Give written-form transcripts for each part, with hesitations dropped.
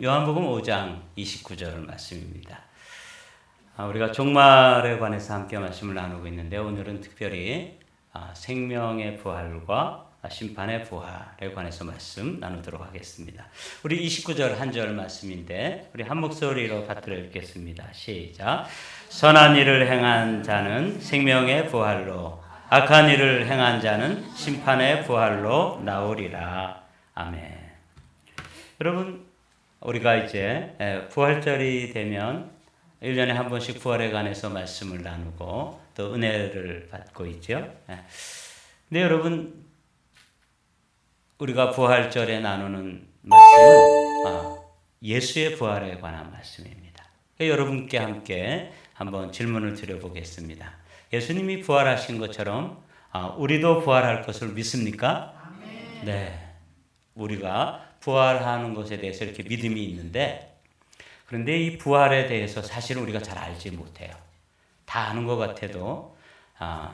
요한복음 5장 29절 말씀입니다. 우리가 종말에 관해서 함께 말씀을 나누고 있는데 오늘은 특별히 생명의 부활과 심판의 부활에 관해서 말씀 나누도록 하겠습니다. 우리 29절 한 절 말씀인데 우리 한 목소리로 받들어 읽겠습니다. 시작. 선한 일을 행한 자는 생명의 부활로, 악한 일을 행한 자는 심판의 부활로 나오리라. 아멘. 여러분, 우리가 이제 부활절이 되면 1년에 한 번씩 부활에 관해서 말씀을 나누고 또 은혜를 받고 있죠. 근데 여러분, 우리가 부활절에 나누는 말씀은 예수의 부활에 관한 말씀입니다. 여러분께 함께 한번 질문을 드려보겠습니다. 예수님이 부활하신 것처럼 우리도 부활할 것을 믿습니까? 네. 우리가 부활하는 것에 대해서 이렇게 믿음이 있는데, 그런데 이 부활에 대해서 사실은 우리가 잘 알지 못해요. 다 아는 것 같아도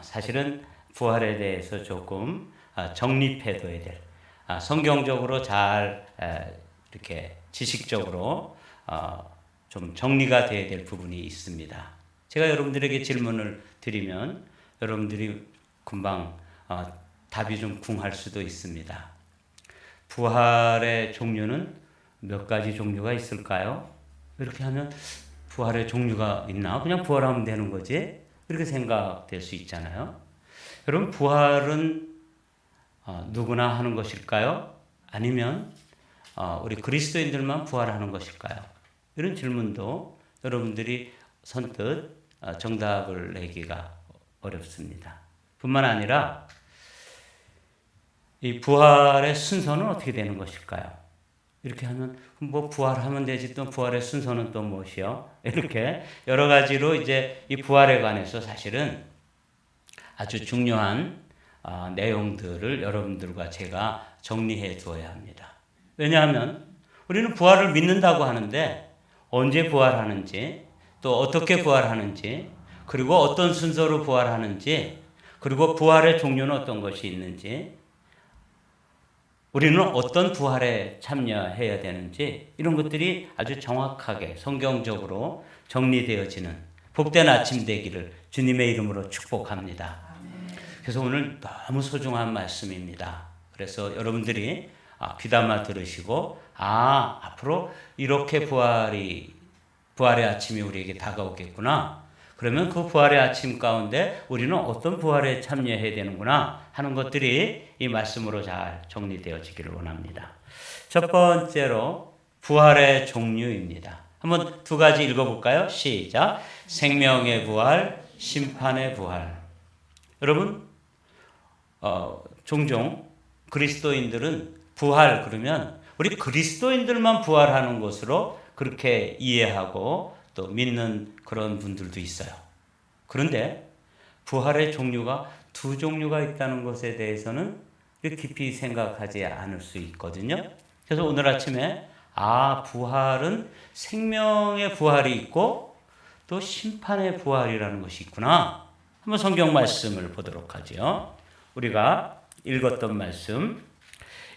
사실은 부활에 대해서 조금 정립해둬야 될, 성경적으로 잘 이렇게 지식적으로 좀 정리가 돼야 될 부분이 있습니다. 제가 여러분들에게 질문을 드리면 여러분들이 금방 답이 좀 궁할 수도 있습니다. 부활의 종류는 몇 가지 종류가 있을까요? 이렇게 하면 부활의 종류가 있나? 그냥 부활하면 되는 거지? 이렇게 생각될 수 있잖아요. 여러분, 부활은 누구나 하는 것일까요? 아니면 우리 그리스도인들만 부활하는 것일까요? 이런 질문도 여러분들이 선뜻 정답을 내기가 어렵습니다. 뿐만 아니라 이 부활의 순서는 어떻게 되는 것일까요? 이렇게 하면 뭐 부활하면 되지, 또 부활의 순서는 또 무엇이요? 이렇게 여러 가지로 이제 이 부활에 관해서 사실은 아주 중요한 내용들을 여러분들과 제가 정리해 두어야 합니다. 왜냐하면 우리는 부활을 믿는다고 하는데 언제 부활하는지, 또 어떻게 부활하는지, 그리고 어떤 순서로 부활하는지, 그리고 부활의 종류는 어떤 것이 있는지, 우리는 어떤 부활에 참여해야 되는지, 이런 것들이 아주 정확하게 성경적으로 정리되어지는 복된 아침 되기를 주님의 이름으로 축복합니다. 그래서 오늘 너무 소중한 말씀입니다. 그래서 여러분들이 귀담아 들으시고 앞으로 이렇게 부활의 아침이 우리에게 다가오겠구나. 그러면 그 부활의 아침 가운데 우리는 어떤 부활에 참여해야 되는구나 하는 것들이 이 말씀으로 잘 정리되어지기를 원합니다. 첫 번째로 부활의 종류입니다. 한번 두 가지 읽어볼까요? 시작. 생명의 부활, 심판의 부활. 여러분, 종종 그리스도인들은 부활 그러면 우리 그리스도인들만 부활하는 것으로 그렇게 이해하고 또 믿는 그런 분들도 있어요. 그런데 부활의 종류가 두 종류가 있다는 것에 대해서는 깊이 생각하지 않을 수 있거든요. 그래서 오늘 아침에 부활은 생명의 부활이 있고 또 심판의 부활이라는 것이 있구나. 한번 성경 말씀을 보도록 하죠. 우리가 읽었던 말씀,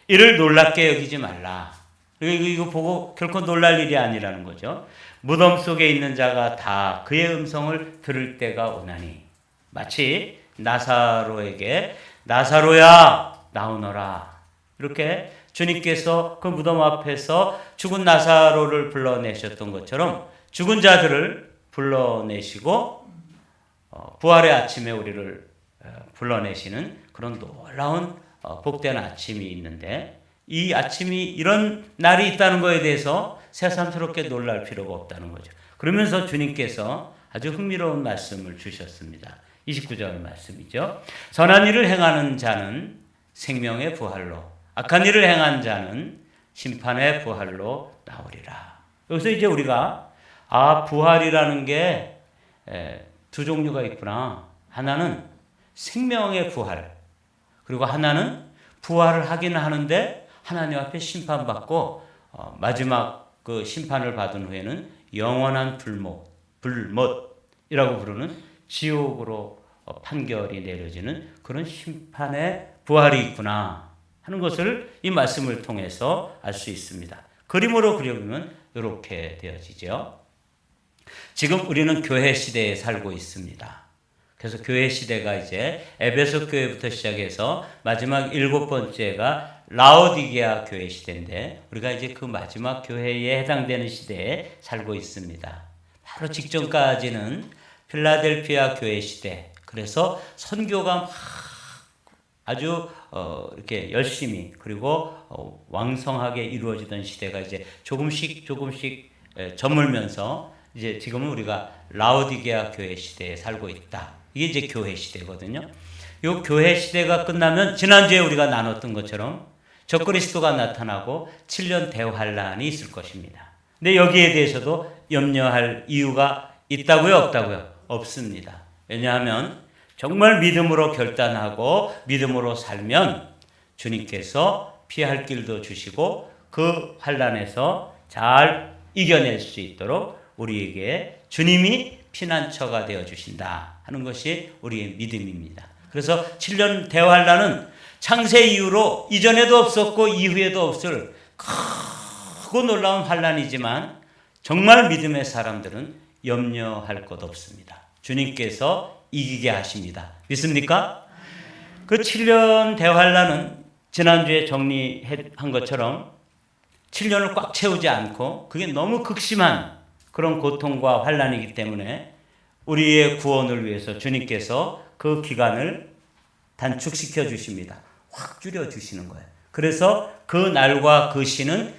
이를 놀랍게 여기지 말라. 이거 보고 결코 놀랄 일이 아니라는 거죠. 무덤 속에 있는 자가 다 그의 음성을 들을 때가 오나니, 마치 나사로에게 나사로야 나오너라, 이렇게 주님께서 그 무덤 앞에서 죽은 나사로를 불러내셨던 것처럼 죽은 자들을 불러내시고 부활의 아침에 우리를 불러내시는 그런 놀라운 복된 아침이 있는데, 이 아침이 이런 날이 있다는 것에 대해서 새삼스럽게 놀랄 필요가 없다는 거죠. 그러면서 주님께서 아주 흥미로운 말씀을 주셨습니다. 29절 말씀이죠. 선한 일을 행하는 자는 생명의 부활로, 악한 일을 행한 자는 심판의 부활로 나오리라. 여기서 이제 우리가 부활이라는 게 두 종류가 있구나. 하나는 생명의 부활, 그리고 하나는 부활을 하긴 하는데 하나님 앞에 심판받고 마지막 그 심판을 받은 후에는 영원한 불못이라고 부르는 지옥으로 판결이 내려지는 그런 심판의 부활이 있구나 하는 것을 이 말씀을 통해서 알 수 있습니다. 그림으로 그려보면 이렇게 되어지죠. 지금 우리는 교회 시대에 살고 있습니다. 그래서 교회 시대가 이제 에베소 교회부터 시작해서 마지막 7번째가 라오디게아 교회 시대인데 우리가 이제 그 마지막 교회에 해당되는 시대에 살고 있습니다. 바로 직전까지는 필라델피아 교회 시대. 그래서 선교가 막 아주 이렇게 열심히 그리고 왕성하게 이루어지던 시대가 이제 조금씩 저물면서 이제 지금은 우리가 라오디게아 교회 시대에 살고 있다. 이게 이제 교회 시대거든요. 이 교회 시대가 끝나면 지난주에 우리가 나눴던 것처럼 적그리스도가 나타나고 7년 대환란이 있을 것입니다. 근데 여기에 대해서도 염려할 이유가 있다고요? 없다고요? 없습니다. 왜냐하면 정말 믿음으로 결단하고 믿음으로 살면 주님께서 피할 길도 주시고 그 환란에서 잘 이겨낼 수 있도록 우리에게 주님이 피난처가 되어 주신다 하는 것이 우리의 믿음입니다. 그래서 7년 대환란은 창세 이후로 이전에도 없었고 이후에도 없을 크고 놀라운 환란이지만 정말 믿음의 사람들은 염려할 것 없습니다. 주님께서 이기게 하십니다. 믿습니까? 그 7년 대환란은 지난주에 정리한 것처럼 7년을 꽉 채우지 않고 그게 너무 극심한 그런 고통과 환란이기 때문에 우리의 구원을 위해서 주님께서 그 기간을 단축시켜 주십니다. 확 줄여 주시는 거예요. 그래서 그 날과 그 시는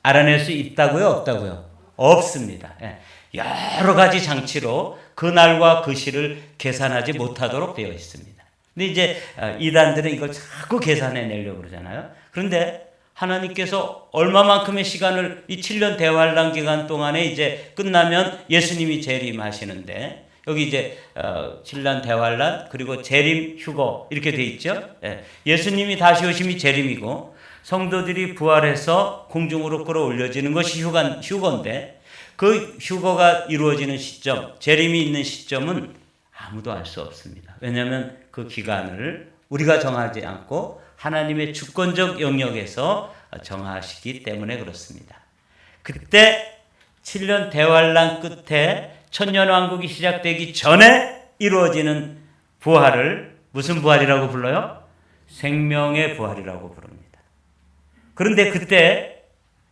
알아낼 수 있다고요? 없다고요? 없습니다. 여러 가지 장치로 그 날과 그 시를 계산하지 못하도록 되어 있습니다. 근데 이제 이단들은 이걸 자꾸 계산해 내려고 그러잖아요. 그런데 하나님께서 얼마만큼의 시간을 이 7년 대환란 기간 동안에 이제 끝나면 예수님이 재림하시는데 여기 이제 7년 대환란 그리고 재림 휴거 이렇게 돼 있죠. 예수님이 다시 오심이 재림이고 성도들이 부활해서 공중으로 끌어올려지는 것이 휴거인데 그 휴거가 이루어지는 시점, 재림이 있는 시점은 아무도 알 수 없습니다. 왜냐하면 그 기간을 우리가 정하지 않고 하나님의 주권적 영역에서 정하시기 때문에 그렇습니다. 그때 7년 대환란 끝에 천년왕국이 시작되기 전에 이루어지는 부활을 무슨 부활이라고 불러요? 생명의 부활이라고 부릅니다. 그런데 그때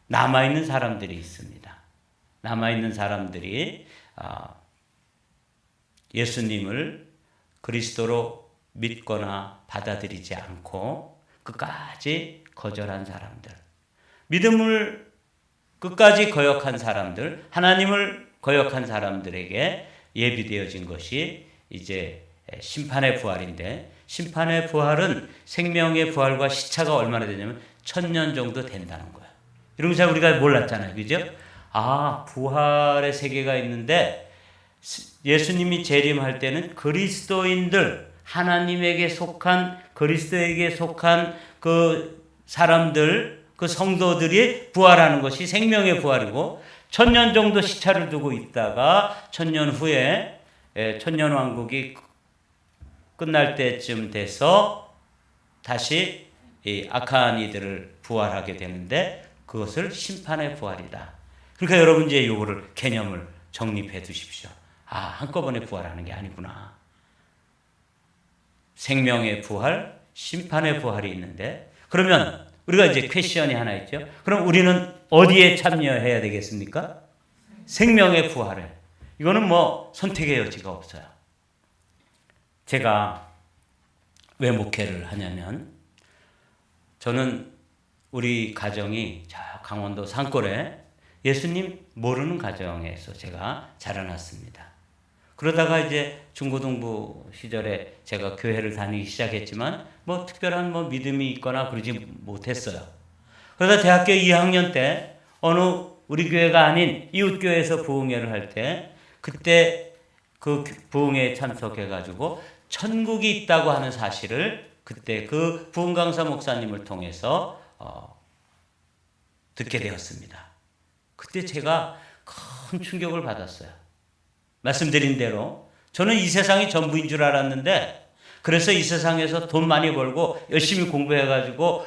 남아있는 사람들이 있습니다. 남아있는 사람들이 예수님을 그리스도로 믿거나 받아들이지 않고 끝까지 거절한 사람들, 믿음을 끝까지 거역한 사람들, 하나님을 거역한 사람들에게 예비되어진 것이 이제 심판의 부활인데 심판의 부활은 생명의 부활과 시차가 얼마나 되냐면 1000년 정도 된다는 거예요. 이런 거 우리가 몰랐잖아요. 그죠? 부활의 세계가 있는데 예수님이 재림할 때는 그리스도인들, 하나님에게 속한 그리스도에게 속한 그 사람들, 그 성도들이 부활하는 것이 생명의 부활이고 1000년 정도 시차를 두고 있다가 1000년 후에 천년왕국이 끝날 때쯤 돼서 다시 이 악한 이들을 부활하게 되는데 그것을 심판의 부활이다. 그러니까 여러분 이제 요거를 개념을 정립해 두십시오. 한꺼번에 부활하는 게 아니구나. 생명의 부활, 심판의 부활이 있는데 그러면 우리가 이제 퀘션이 하나 있죠. 그럼 우리는 어디에 참여해야 되겠습니까? 생명의 부활에. 이거는 뭐 선택의 여지가 없어요. 제가 왜 목회를 하냐면 저는 우리 가정이 저 강원도 산골에 예수님 모르는 가정에서 제가 자라났습니다. 그러다가 이제 중고등부 시절에 제가 교회를 다니기 시작했지만 뭐 특별한 믿음이 있거나 그러지 못했어요. 그러다 대학교 2학년 때 어느 우리 교회가 아닌 이웃 교회에서 부흥회를 할 때 그때 그 부흥회에 참석해가지고 천국이 있다고 하는 사실을 그때 그 부흥 강사 목사님을 통해서 듣게 되었습니다. 그때 제가 큰 충격을 받았어요. 말씀드린 대로 저는 이 세상이 전부인 줄 알았는데 그래서 이 세상에서 돈 많이 벌고 열심히 공부해가지고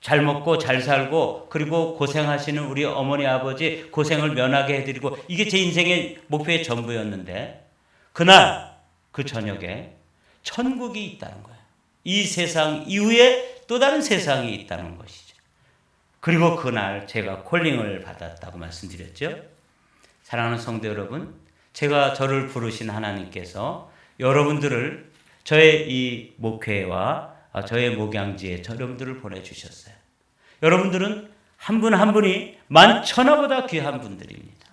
잘 먹고 잘 살고 그리고 고생하시는 우리 어머니 아버지 고생을 면하게 해드리고 이게 제 인생의 목표의 전부였는데 그날 그 저녁에 천국이 있다는 거예요. 이 세상 이후에 또 다른 세상이 있다는 것이죠. 그리고 그날 제가 콜링을 받았다고 말씀드렸죠. 사랑하는 성도 여러분, 제가 저를 부르신 하나님께서 여러분들을 저의 이 목회와 저의 목양지에 여러분들을 보내주셨어요. 여러분들은 한 분 한 분이 만천하보다 귀한 분들입니다.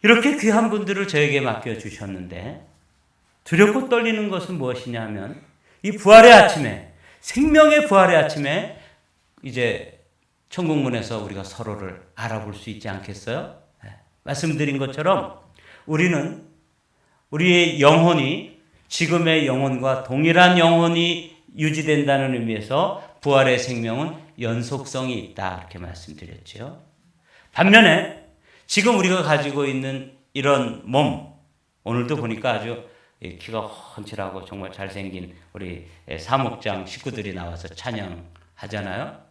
이렇게 귀한 분들을 저에게 맡겨주셨는데 두렵고 떨리는 것은 무엇이냐 하면 이 부활의 아침에, 생명의 부활의 아침에 이제 천국문에서 우리가 서로를 알아볼 수 있지 않겠어요? 말씀드린 것처럼 우리는 우리의 영혼이 지금의 영혼과 동일한 영혼이 유지된다는 의미에서 부활의 생명은 연속성이 있다 이렇게 말씀드렸죠. 반면에 지금 우리가 가지고 있는 이런 몸, 오늘도 보니까 아주 키가 훤칠하고 정말 잘생긴 우리 사목장 식구들이 나와서 찬양하잖아요.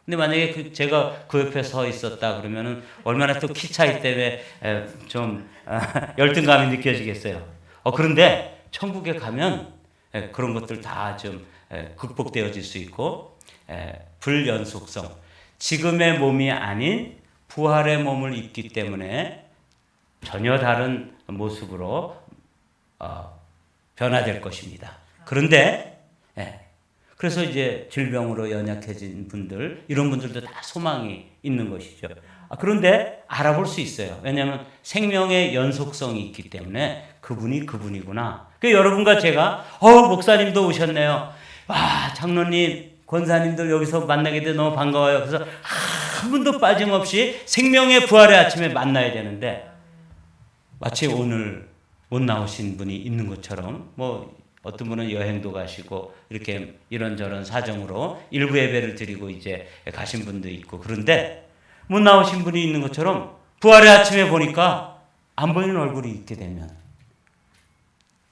근데 만약에 제가 그 옆에 서 있었다 그러면은 얼마나 또 키 차이 때문에 좀 열등감이 느껴지겠어요. 그런데 천국에 가면 그런 것들 다 좀 극복되어질 수 있고 불연속성, 지금의 몸이 아닌 부활의 몸을 입기 때문에 전혀 다른 모습으로 변화될 것입니다. 그런데 그래서 이제 질병으로 연약해진 분들, 이런 분들도 다 소망이 있는 것이죠. 그런데 알아볼 수 있어요. 왜냐하면 생명의 연속성이 있기 때문에 그분이 그분이구나. 여러분과 제가 목사님도 오셨네요. 장로님, 권사님들 여기서 만나게 돼 너무 반가워요. 그래서 한 분도 빠짐없이 생명의 부활의 아침에 만나야 되는데 마치 오늘 못 나오신 분이 있는 것처럼 어떤 분은 여행도 가시고 이렇게 이런저런 사정으로 일부 예배를 드리고 이제 가신 분도 있고 그런데 못 나오신 분이 있는 것처럼 부활의 아침에 보니까 안 보이는 얼굴이 있게 되면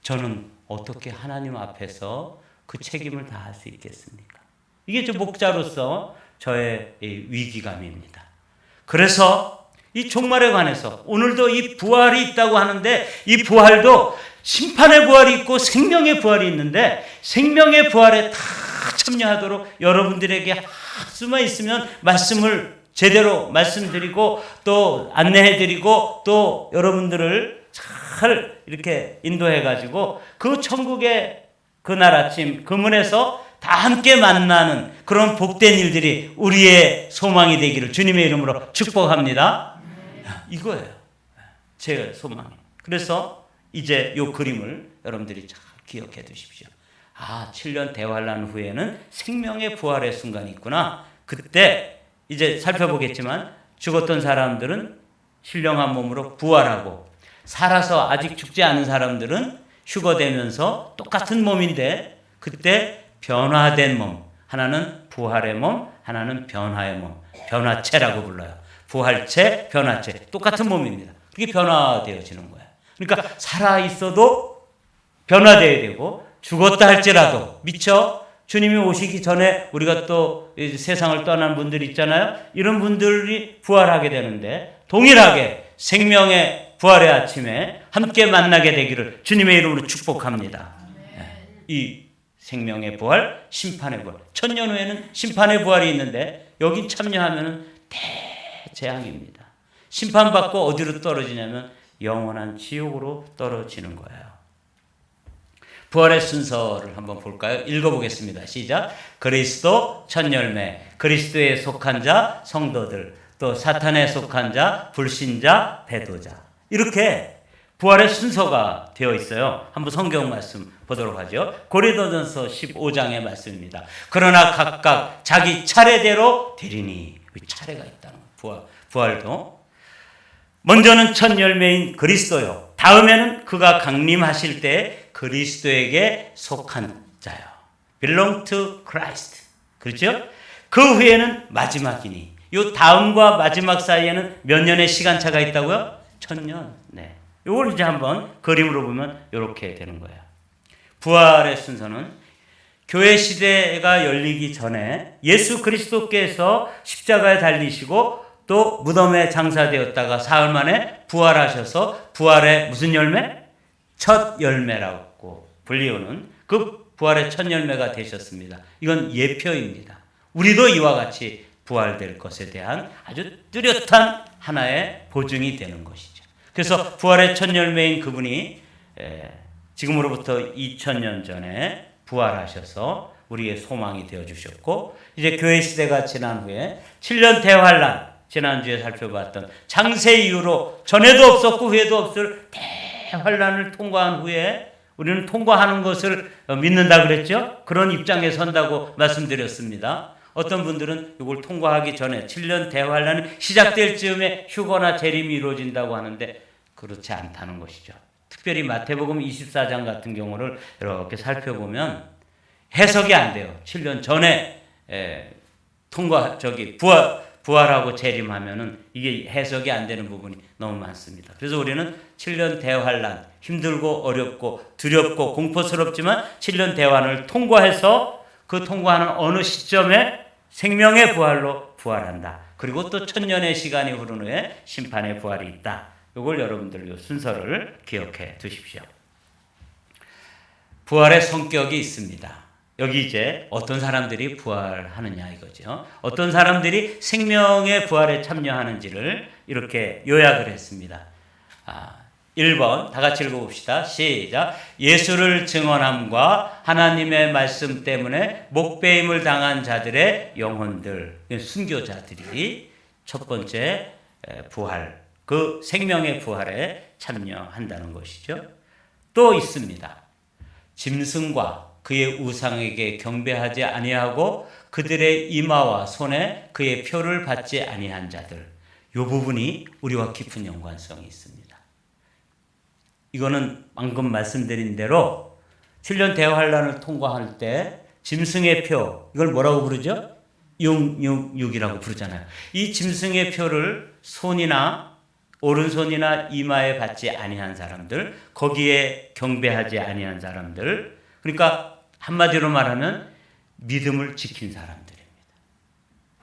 저는 어떻게 하나님 앞에서 그 책임을 다할 수 있겠습니까? 이게 저 목자로서 저의 위기감입니다. 그래서 이 종말에 관해서 오늘도 이 부활이 있다고 하는데 이 부활도 심판의 부활이 있고 생명의 부활이 있는데 생명의 부활에 다 참여하도록 여러분들에게 수만 있으면 말씀을 제대로 말씀드리고 또 안내해드리고 또 여러분들을 잘 이렇게 인도해가지고 그 천국의 그날 아침 그 문에서 다 함께 만나는 그런 복된 일들이 우리의 소망이 되기를 주님의 이름으로 축복합니다. 이거예요. 제 소망이. 그래서 이제 이 그림을 여러분들이 잘 기억해 두십시오. 7년 대환란 후에는 생명의 부활의 순간이 있구나. 그때 이제 살펴보겠지만 죽었던 사람들은 신령한 몸으로 부활하고 살아서 아직 죽지 않은 사람들은 휴거되면서 똑같은 몸인데 그때 변화된 몸, 하나는 부활의 몸, 하나는 변화의 몸, 변화체라고 불러요. 부활체, 변화체, 똑같은 몸입니다. 그게 변화되어지는 거예요. 그러니까 살아있어도 변화되어야 되고 죽었다 할지라도 미처 주님이 오시기 전에 우리가 또 세상을 떠난 분들이 있잖아요. 이런 분들이 부활하게 되는데 동일하게 생명의 부활의 아침에 함께 만나게 되기를 주님의 이름으로 축복합니다. 이 생명의 부활, 심판의 부활. 1000년 후에는 심판의 부활이 있는데 여기 참여하면 대재앙입니다. 심판받고 어디로 떨어지냐면 영원한 지옥으로 떨어지는 거예요. 부활의 순서를 한번 볼까요? 읽어보겠습니다. 시작. 그리스도 첫 열매, 그리스도에 속한 자 성도들, 또 사탄에 속한 자 불신자 배도자. 이렇게 부활의 순서가 되어 있어요. 한번 성경 말씀 보도록 하죠. 고린도전서 15장의 말씀입니다. 그러나 각각 자기 차례대로 되리니. 차례가 있다는 거예요. 부활도. 먼저는 첫 열매인 그리스도요. 다음에는 그가 강림하실 때 그리스도에게 속한 자요. belong to Christ. 그렇죠? 그 후에는 마지막이니. 이 다음과 마지막 사이에는 몇 년의 시간차가 있다고요? 1000년. 네. 이걸 이제 한번 그림으로 보면 이렇게 되는 거예요. 부활의 순서는 교회 시대가 열리기 전에 예수 그리스도께서 십자가에 달리시고 또 무덤에 장사되었다가 사흘 만에 부활하셔서 부활의 무슨 열매? 첫 열매라고 불리우는 그 부활의 첫 열매가 되셨습니다. 이건 예표입니다. 우리도 이와 같이 부활될 것에 대한 아주 뚜렷한 하나의 보증이 되는 것이죠. 그래서 부활의 첫 열매인 그분이 지금으로부터 2000년 전에 부활하셔서 우리의 소망이 되어주셨고, 이제 교회 시대가 지난 후에 7년 대환란, 지난주에 살펴봤던 장세 이후로 전에도 없었고 후에도 없을 대환란을 통과한 후에 우리는 통과하는 것을 믿는다 그랬죠? 그런 입장에 선다고 말씀드렸습니다. 어떤 분들은 이걸 통과하기 전에 7년 대환란이 시작될 즈음에 휴거나 재림이 이루어진다고 하는데 그렇지 않다는 것이죠. 특별히 마태복음 24장 같은 경우를 이렇게 살펴보면 해석이 안 돼요. 7년 전에 부활하고 재림하면은 이게 해석이 안 되는 부분이 너무 많습니다. 그래서 우리는 7년 대환란, 힘들고 어렵고 두렵고 공포스럽지만 7년 대환을 통과해서 그 통과하는 어느 시점에 생명의 부활로 부활한다. 그리고 또 1000년의 시간이 흐른 후에 심판의 부활이 있다. 이걸 여러분들 이 순서를 기억해 두십시오. 부활의 성격이 있습니다. 여기 이제 어떤 사람들이 부활하느냐 이거죠. 어떤 사람들이 생명의 부활에 참여하는지를 이렇게 요약을 했습니다. 1번 다 같이 읽어봅시다. 시작. 예수를 증언함과 하나님의 말씀 때문에 목배임을 당한 자들의 영혼들, 순교자들이 첫 번째 부활, 그 생명의 부활에 참여한다는 것이죠. 또 있습니다. 짐승과 그의 우상에게 경배하지 아니하고 그들의 이마와 손에 그의 표를 받지 아니한 자들, 이 부분이 우리와 깊은 연관성이 있습니다. 이거는 방금 말씀드린 대로 7년 대환란을 통과할 때 짐승의 표, 이걸 뭐라고 부르죠? 666이라고 부르잖아요. 이 짐승의 표를 손이나 오른손이나 이마에 받지 아니한 사람들, 거기에 경배하지 아니한 사람들, 그러니까 한마디로 말하면 믿음을 지킨 사람들입니다.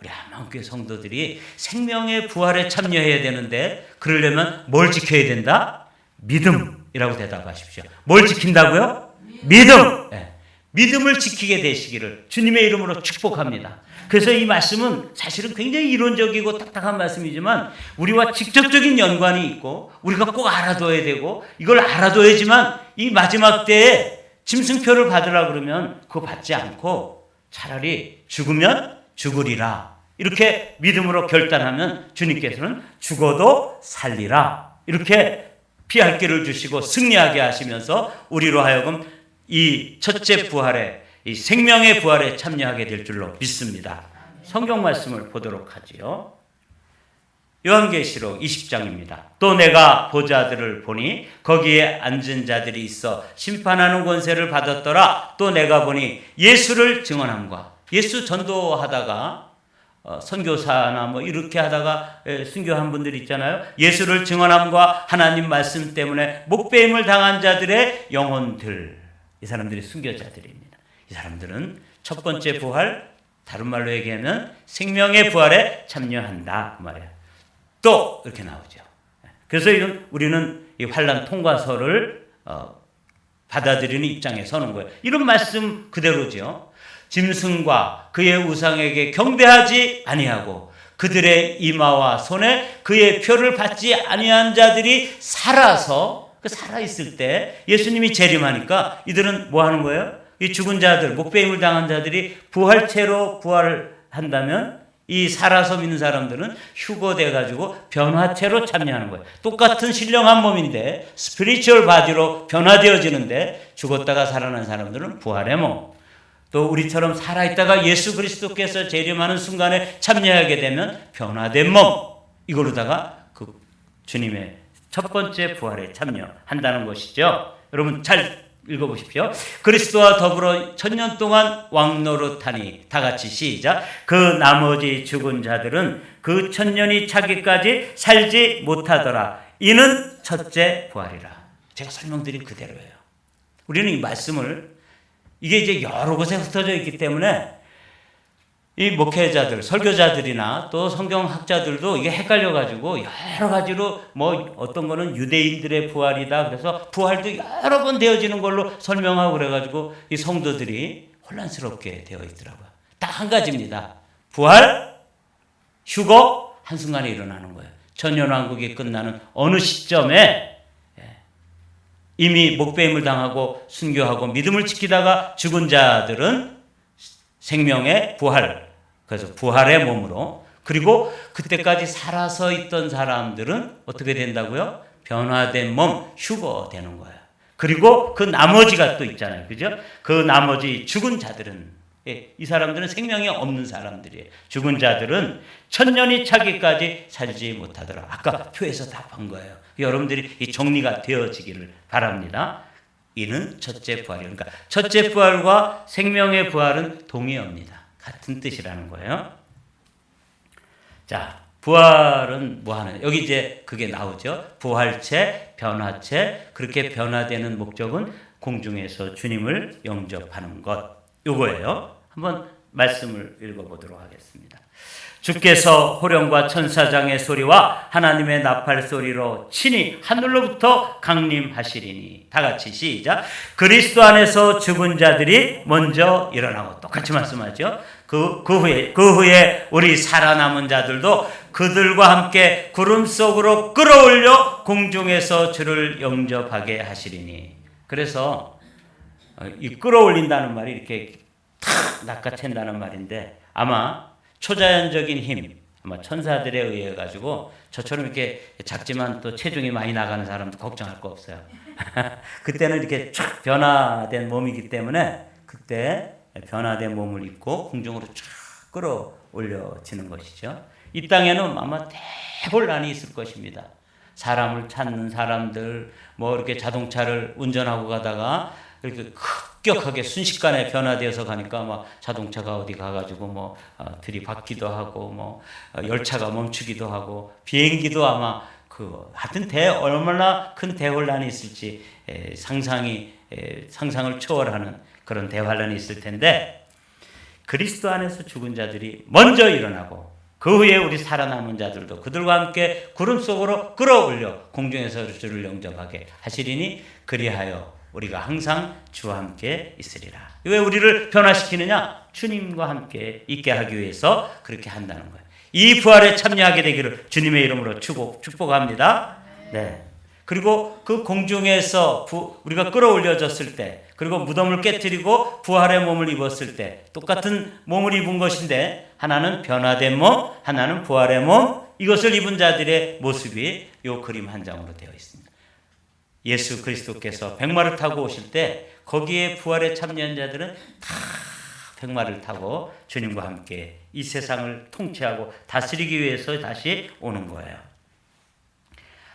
우리 한마음교회 성도들이 생명의 부활에 참여해야 되는데 그러려면 뭘 지켜야 된다? 믿음이라고 대답하십시오. 뭘 지킨다고요? 믿음. 네. 믿음을 지키게 되시기를 주님의 이름으로 축복합니다. 그래서 이 말씀은 사실은 굉장히 이론적이고 딱딱한 말씀이지만 우리와 직접적인 연관이 있고 우리가 꼭 알아둬야 되고, 이걸 알아둬야지만 이 마지막 때에 짐승표를 받으라 그러면 그거 받지 않고 차라리 죽으면 죽으리라 이렇게 믿음으로 결단하면 주님께서는 죽어도 살리라 이렇게 피할 길을 주시고 승리하게 하시면서 우리로 하여금 이 첫째 부활에, 이 생명의 부활에 참여하게 될 줄로 믿습니다. 성경 말씀을 보도록 하지요. 요한계시록 20장입니다. 또 내가 보좌들을 보니 거기에 앉은 자들이 있어 심판하는 권세를 받았더라. 또 내가 보니 예수를 증언함과, 예수 전도하다가 선교사나 뭐 이렇게 하다가 순교한 분들 있잖아요. 예수를 증언함과 하나님 말씀 때문에 목배임을 당한 자들의 영혼들, 이 사람들이 순교자들입니다. 이 사람들은 첫 번째 부활, 다른 말로 얘기하면 생명의 부활에 참여한다 그 말이에요. 또 이렇게 나오죠. 그래서 우리는 이 환난 통과서를 받아들이는 입장에 서는 거예요. 이런 말씀 그대로죠. 짐승과 그의 우상에게 경배하지 아니하고 그들의 이마와 손에 그의 표를 받지 아니한 자들이 살아서, 살아있을 때 예수님이 재림하니까 이들은 뭐 하는 거예요? 이 죽은 자들, 목배임을 당한 자들이 부활체로 부활을 한다면 이 살아서 믿는 사람들은 휴거돼가지고 변화체로 참여하는 거예요. 똑같은 신령한 몸인데 스피리추얼 바디로 변화되어지는데 죽었다가 살아난 사람들은 부활의 몸. 또 우리처럼 살아있다가 예수 그리스도께서 재림하는 순간에 참여하게 되면 변화된 몸. 이걸로다가 그 주님의 첫 번째 부활에 참여한다는 것이죠. 여러분 잘 읽어보십시오. 그리스도와 더불어 1000년 동안 왕노릇하니, 다 같이 시작. 그 나머지 죽은 자들은 그 1000년이 차기까지 살지 못하더라. 이는 첫째 부활이라. 제가 설명드린 그대로예요. 우리는 이 말씀을 이게 이제 여러 곳에 흩어져 있기 때문에 이 목회자들, 설교자들이나 또 성경학자들도 이게 헷갈려가지고 여러 가지로 뭐 어떤 거는 유대인들의 부활이다. 그래서 부활도 여러 번 되어지는 걸로 설명하고 그래가지고 이 성도들이 혼란스럽게 되어 있더라고요. 딱 한 가지입니다. 부활, 휴거, 한순간에 일어나는 거예요. 천년왕국이 끝나는 어느 시점에 이미 목배임을 당하고 순교하고 믿음을 지키다가 죽은 자들은 생명의 부활, 그래서 부활의 몸으로, 그리고 그때까지 살아서 있던 사람들은 어떻게 된다고요? 변화된 몸, 휴거되는 거예요. 그리고 그 나머지가 또 있잖아요. 그죠? 그 나머지 죽은 자들은, 이 사람들은 생명이 없는 사람들이에요. 죽은 자들은 천년이 차기까지 살지 못하더라. 아까 표에서 답한 거예요. 여러분들이 이 정리가 되어지기를 바랍니다. 이는 첫째 부활이에요. 그러니까 첫째 부활과 생명의 부활은 동의어입니다. 같은 뜻이라는 거예요. 자, 부활은 뭐 하는? 여기 이제 그게 나오죠. 부활체, 변화체. 그렇게 변화되는 목적은 공중에서 주님을 영접하는 것. 요거예요. 한번 말씀을 읽어보도록 하겠습니다. 주께서 호령과 천사장의 소리와 하나님의 나팔 소리로 친히 하늘로부터 강림하시리니. 다 같이 시작. 그리스도 안에서 죽은 자들이 먼저 일어나고, 똑같이 말씀하죠. 그 후에 우리 살아남은 자들도 그들과 함께 구름 속으로 끌어올려 공중에서 주를 영접하게 하시리니. 그래서 이 끌어올린다는 말이 이렇게 탁 낚아챈다는 말인데, 아마 초자연적인 힘, 아마 천사들에 의해 가지고 저처럼 이렇게 작지만 또 체중이 많이 나가는 사람도 걱정할 거 없어요. 그때는 이렇게 쫙 변화된 몸이기 때문에 그때 변화된 몸을 입고 공중으로 쫙 끌어올려지는 것이죠. 이 땅에는 아마 대혼란이 있을 것입니다. 사람을 찾는 사람들, 뭐 이렇게 자동차를 운전하고 가다가 이렇게 급격하게 순식간에 변화되어서 가니까 막 자동차가 어디 가가지고 뭐 들이받기도 하고, 뭐 열차가 멈추기도 하고, 비행기도 아마 하여튼 얼마나 큰 대혼란이 있을지 상상을 초월하는 그런 대환란이 있을 텐데, 그리스도 안에서 죽은 자들이 먼저 일어나고 그 후에 우리 살아남은 자들도 그들과 함께 구름 속으로 끌어올려 공중에서 주를 영접하게 하시리니 그리하여 우리가 항상 주와 함께 있으리라. 왜 우리를 변화시키느냐? 주님과 함께 있게 하기 위해서 그렇게 한다는 거예요. 이 부활에 참여하게 되기를 주님의 이름으로 축복합니다. 네. 그리고 그 공중에서 우리가 끌어올려졌을 때, 그리고 무덤을 깨뜨리고 부활의 몸을 입었을 때 똑같은 몸을 입은 것인데, 하나는 변화된 몸, 하나는 부활의 몸, 이것을 입은 자들의 모습이 이 그림 한 장으로 되어 있습니다. 예수 그리스도께서 백마를 타고 오실 때 거기에 부활에 참여한 자들은 다 백마를 타고 주님과 함께 이 세상을 통치하고 다스리기 위해서 다시 오는 거예요.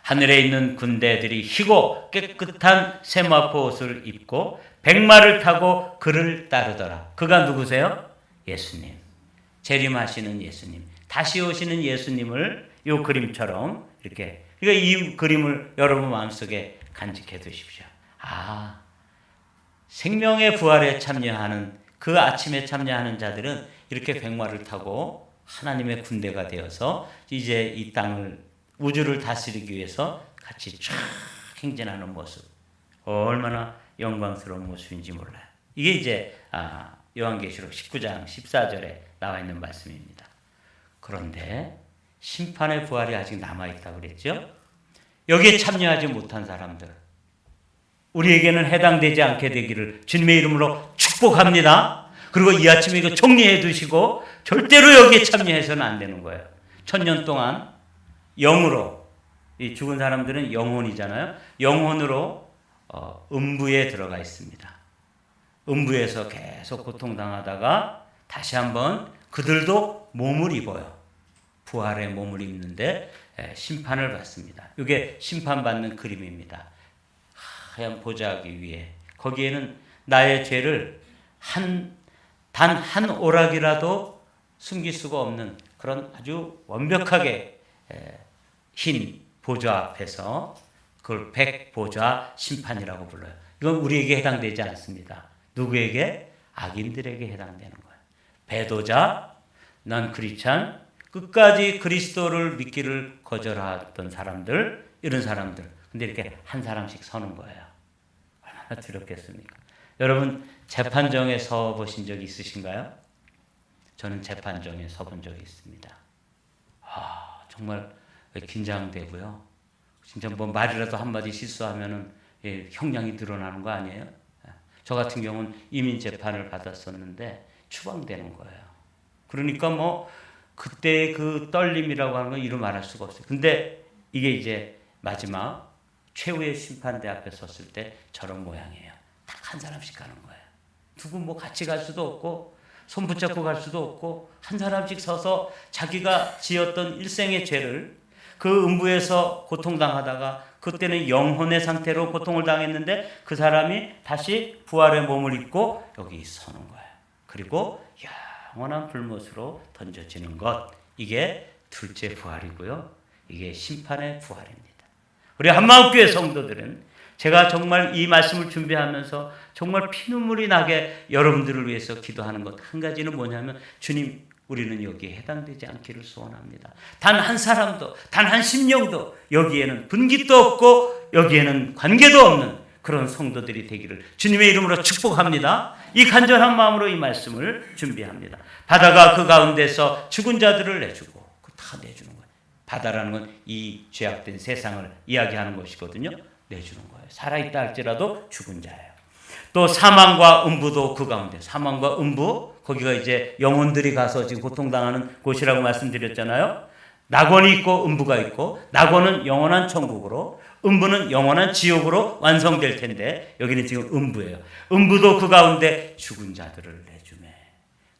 하늘에 있는 군대들이 희고 깨끗한 세마포 옷을 입고 백마를 타고 그를 따르더라. 그가 누구세요? 예수님. 재림하시는 예수님. 다시 오시는 예수님을 이 그림처럼 이렇게, 그러니까 이 그림을 여러분 마음속에 간직해 두십시오. 아, 생명의 부활에 참여하는, 그 아침에 참여하는 자들은 이렇게 백마를 타고 하나님의 군대가 되어서 이제 이 땅을, 우주를 다스리기 위해서 같이 쫙 행진하는 모습, 얼마나 영광스러운 모습인지 몰라요. 이게 이제 요한계시록 19장 14절에 나와 있는 말씀입니다. 그런데 심판의 부활이 아직 남아있다고 그랬죠? 여기에 참여하지 못한 사람들, 우리에게는 해당되지 않게 되기를 주님의 이름으로 축복합니다. 그리고 이 아침에 이거 정리해 두시고 절대로 여기에 참여해서는 안 되는 거예요. 1000년 동안 영으로, 이 죽은 사람들은 영혼이잖아요. 영혼으로 음부에 들어가 있습니다. 음부에서 계속 고통당하다가 다시 한번 그들도 몸을 입어요. 부활의 몸을 입는데 심판을 받습니다. 이게 심판받는 그림입니다. 하얀 보자기 위에, 거기에는 나의 죄를 단 한 오락이라도 숨길 수가 없는 그런 아주 완벽하게 흰 보좌 앞에서, 그걸 백보좌 심판이라고 불러요. 이건 우리에게 해당되지 않습니다. 누구에게? 악인들에게 해당되는 거예요. 배도자, 넌 크리스찬, 끝까지 그리스도를 믿기를 거절하던 사람들, 이런 사람들. 근데 이렇게 한 사람씩 서는 거예요. 얼마나 두렵겠습니까? 여러분 재판정에 서 보신 적이 있으신가요? 저는 재판정에 서 본 적이 있습니다. 정말 긴장되고요. 진짜 뭐 말이라도 한마디 실수하면은 형량이 늘어나는 거 아니에요? 저 같은 경우는 이민 재판을 받았었는데 추방되는 거예요. 그러니까 뭐 그때 그 떨림이라고 하는 건 이루 말할 수가 없어요. 근데 이게 이제 마지막 최후의 심판대 앞에 섰을 때 저런 모양이에요. 딱 한 사람씩 가는 거예요. 누구 뭐 같이 갈 수도 없고 손 붙잡고 갈 수도 없고 한 사람씩 서서 자기가 지었던 일생의 죄를 그 음부에서 고통당하다가 그때는 영혼의 상태로 고통을 당했는데 그 사람이 다시 부활의 몸을 입고 여기 서는 거예요. 그리고 영원한 불못으로 던져지는 것, 이게 둘째 부활이고요. 이게 심판의 부활입니다. 우리 한마음교회 성도들은 제가 정말 이 말씀을 준비하면서 정말 피눈물이 나게 여러분들을 위해서 기도하는 것 한 가지는 뭐냐면, 주님, 우리는 여기에 해당되지 않기를 소원합니다. 단 한 사람도, 단 한 심령도 여기에는 분깃도 없고 여기에는 관계도 없는 그런 성도들이 되기를 주님의 이름으로 축복합니다. 이 간절한 마음으로 이 말씀을 준비합니다. 바다가 그 가운데서 죽은 자들을 내주고, 다 내주는 거예요. 바다라는 건 이 죄악된 세상을 이야기하는 것이거든요. 내주는 거예요. 살아있다 할지라도 죽은 자예요. 또 사망과 음부도 그 가운데, 사망과 음부, 거기가 이제 영혼들이 가서 지금 고통당하는 곳이라고 말씀드렸잖아요. 낙원이 있고 음부가 있고, 낙원은 영원한 천국으로, 음부는 영원한 지옥으로 완성될 텐데 여기는 지금 음부예요. 음부도 그 가운데 죽은 자들을 내주매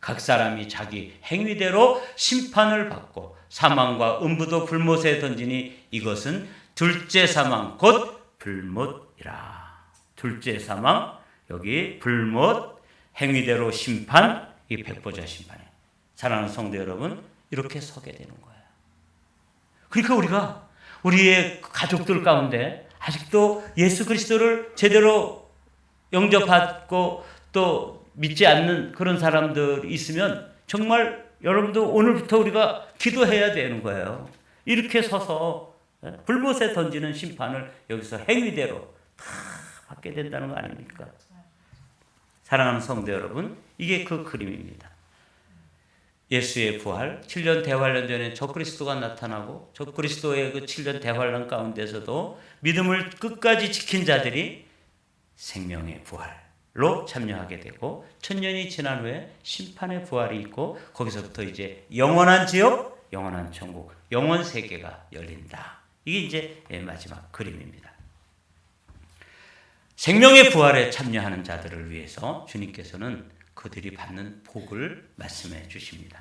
각 사람이 자기 행위대로 심판을 받고, 사망과 음부도 불못에 던지니 이것은 둘째 사망 곧 불못이라. 둘째 사망, 여기 불못, 행위대로 심판, 이 백보자 심판이에요. 사랑하는 성도 여러분, 이렇게 서게 되는 거예요. 그러니까 우리가 우리의 가족들 가운데 아직도 예수 그리스도를 제대로 영접받고 또 믿지 않는 그런 사람들이 있으면 정말 여러분도 오늘부터 우리가 기도해야 되는 거예요. 이렇게 서서 불못에 던지는 심판을 여기서 행위대로 다 받게 된다는 거 아닙니까? 사랑하는 성도 여러분, 이게 그 그림입니다. 예수의 부활, 7년 대환란 전에 적그리스도가 나타나고, 적그리스도의 그 7년 대환란 가운데서도 믿음을 끝까지 지킨 자들이 생명의 부활로 참여하게 되고, 1000년이 지난 후에 심판의 부활이 있고, 거기서부터 이제 영원한 지옥, 영원한 천국, 영원 세계가 열린다. 이게 이제 마지막 그림입니다. 생명의 부활에 참여하는 자들을 위해서 주님께서는 그들이 받는 복을 말씀해 주십니다.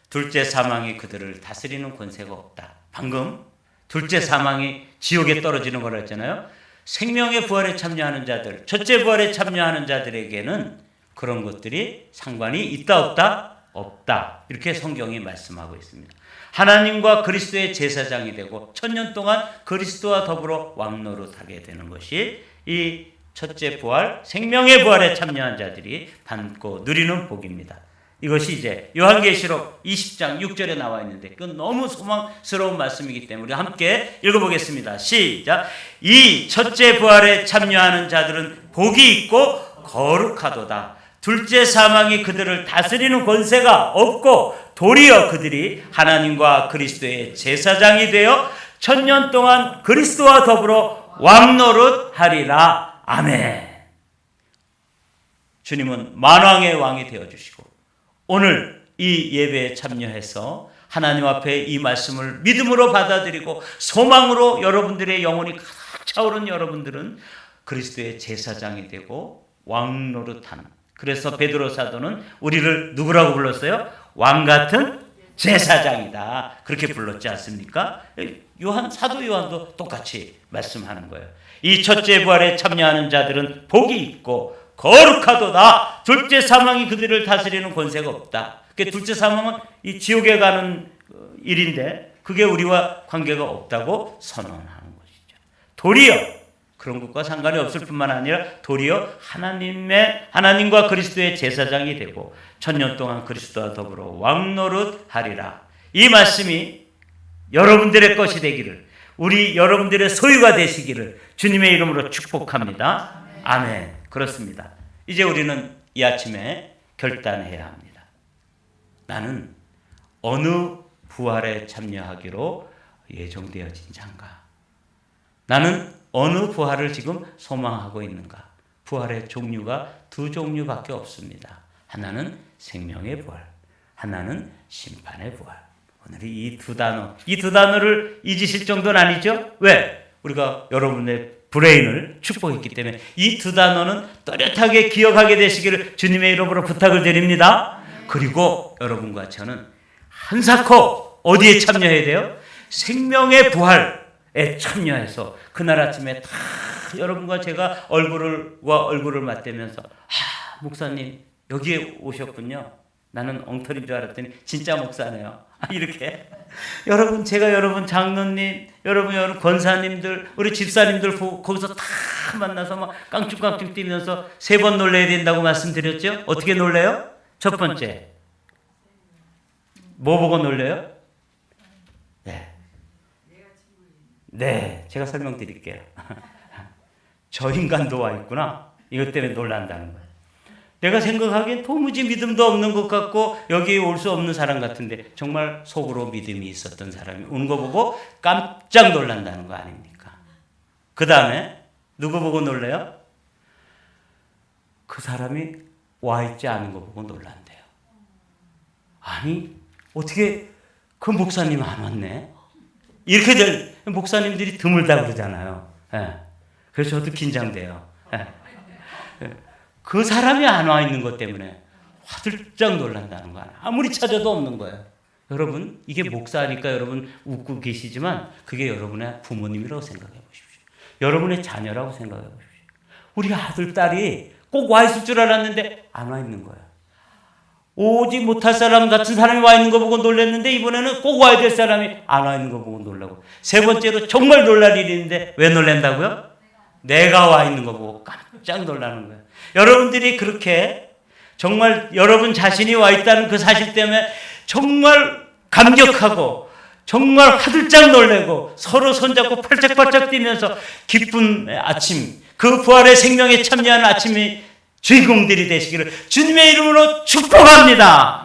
둘째 사망이 그들을 다스리는 권세가 없다. 방금 둘째 사망이 지옥에 떨어지는 거라 했잖아요. 생명의 부활에 참여하는 자들, 첫째 부활에 참여하는 자들에게는 그런 것들이 상관이 있다 없다? 없다. 이렇게 성경이 말씀하고 있습니다. 하나님과 그리스도의 제사장이 되고 1000년 동안 그리스도와 더불어 왕노릇하게 되는 것이 이 첫째 부활, 생명의 부활에 참여한 자들이 받고 누리는 복입니다. 이것이 이제 요한계시록 20장 6절에 나와 있는데 그건 너무 소망스러운 말씀이기 때문에 우리 함께 읽어보겠습니다. 시작. 이 첫째 부활에 참여하는 자들은 복이 있고 거룩하도다. 둘째 사망이 그들을 다스리는 권세가 없고 도리어 그들이 하나님과 그리스도의 제사장이 되어 1000년 동안 그리스도와 더불어 왕노릇 하리라. 아멘. 주님은 만왕의 왕이 되어주시고 오늘 이 예배에 참여해서 하나님 앞에 이 말씀을 믿음으로 받아들이고 소망으로 여러분들의 영혼이 가득 차오른 여러분들은 그리스도의 제사장이 되고 왕노릇하는, 그래서 베드로 사도는 우리를 누구라고 불렀어요? 왕같은 제사장이다. 그렇게 불렀지 않습니까? 사도 요한도 똑같이 말씀하는 거예요. 이 첫째 부활에 참여하는 자들은 복이 있고 거룩하도다. 둘째 사망이 그들을 다스리는 권세가 없다. 둘째 사망은 이 지옥에 가는 일인데 그게 우리와 관계가 없다고 선언하는 것이죠. 도리어 그런 것과 상관이 없을 뿐만 아니라 도리어 하나님과 그리스도의 제사장이 되고 천년 동안 그리스도와 더불어 왕노릇 하리라. 이 말씀이 여러분들의 것이 되기를, 여러분들의 소유가 되시기를 주님의 이름으로 축복합니다. 아멘. 그렇습니다. 이제 우리는 이 아침에 결단해야 합니다. 나는 어느 부활에 참여하기로 예정되어진 자인가? 나는 어느 부활을 지금 소망하고 있는가? 부활의 종류가 두 종류밖에 없습니다. 하나는 생명의 부활, 하나는 심판의 부활. 오늘이 이 두 단어를 잊으실 정도는 아니죠? 왜? 우리가 여러분의 브레인을 축복했기 때문에 이 두 단어는 또렷하게 기억하게 되시기를 주님의 이름으로 부탁을 드립니다. 그리고 여러분과 저는 한사코 어디에 참여해야 돼요? 생명의 부활에 참여해서 그날 아침에 다 여러분과 제가 얼굴을 맞대면서 목사님 여기에 오셨군요. 나는 엉터리인 줄 알았더니 진짜 목사네요. 이렇게 제가 여러분 장로님, 여러분 권사님들, 우리 집사님들 거기서 다 만나서 막 깡충깡충 뛰면서 3번 놀래야 된다고 말씀드렸죠? 어떻게 놀래요? 첫 번째, 뭐 보고 놀래요? 네, 제가 설명드릴게요. 저 인간도 와 있구나. 이것 때문에 놀란다는 거예요. 내가 생각하기엔 도무지 믿음도 없는 것 같고 여기에 올 수 없는 사람 같은데 정말 속으로 믿음이 있었던 사람이 온 거 보고 깜짝 놀란다는 거 아닙니까? 그 다음에 누구 보고 놀래요? 그 사람이 와 있지 않은 거 보고 놀란대요. 아니 어떻게 그 목사님 안 왔네? 이렇게 될 목사님들이 드물다 그러잖아요. 그래서 저도 긴장돼요. 그 사람이 안 와 있는 것 때문에 화들짝 놀란다는 거야. 아무리 찾아도 없는 거예요. 여러분 이게 목사니까 여러분 웃고 계시지만 그게 여러분의 부모님이라고 생각해 보십시오. 여러분의 자녀라고 생각해 보십시오. 우리 아들, 딸이 꼭 와 있을 줄 알았는데 안 와 있는 거예요. 오지 못할 사람 같은 사람이 와 있는 거 보고 놀랐는데 이번에는 꼭 와야 될 사람이 안 와 있는 거 보고 놀라고, 세 번째로 정말 놀랄 일이 있는데 왜 놀란다고요? 내가 와 있는 거 보고 깜짝 놀라는 거예요. 여러분들이 그렇게 정말 여러분 자신이 와 있다는 그 사실 때문에 정말 감격하고 정말 화들짝 놀래고 서로 손잡고 팔짝팔짝 뛰면서 기쁜 아침, 그 부활의 생명에 참여하는 아침이 주인공들이 되시기를 주님의 이름으로 축복합니다.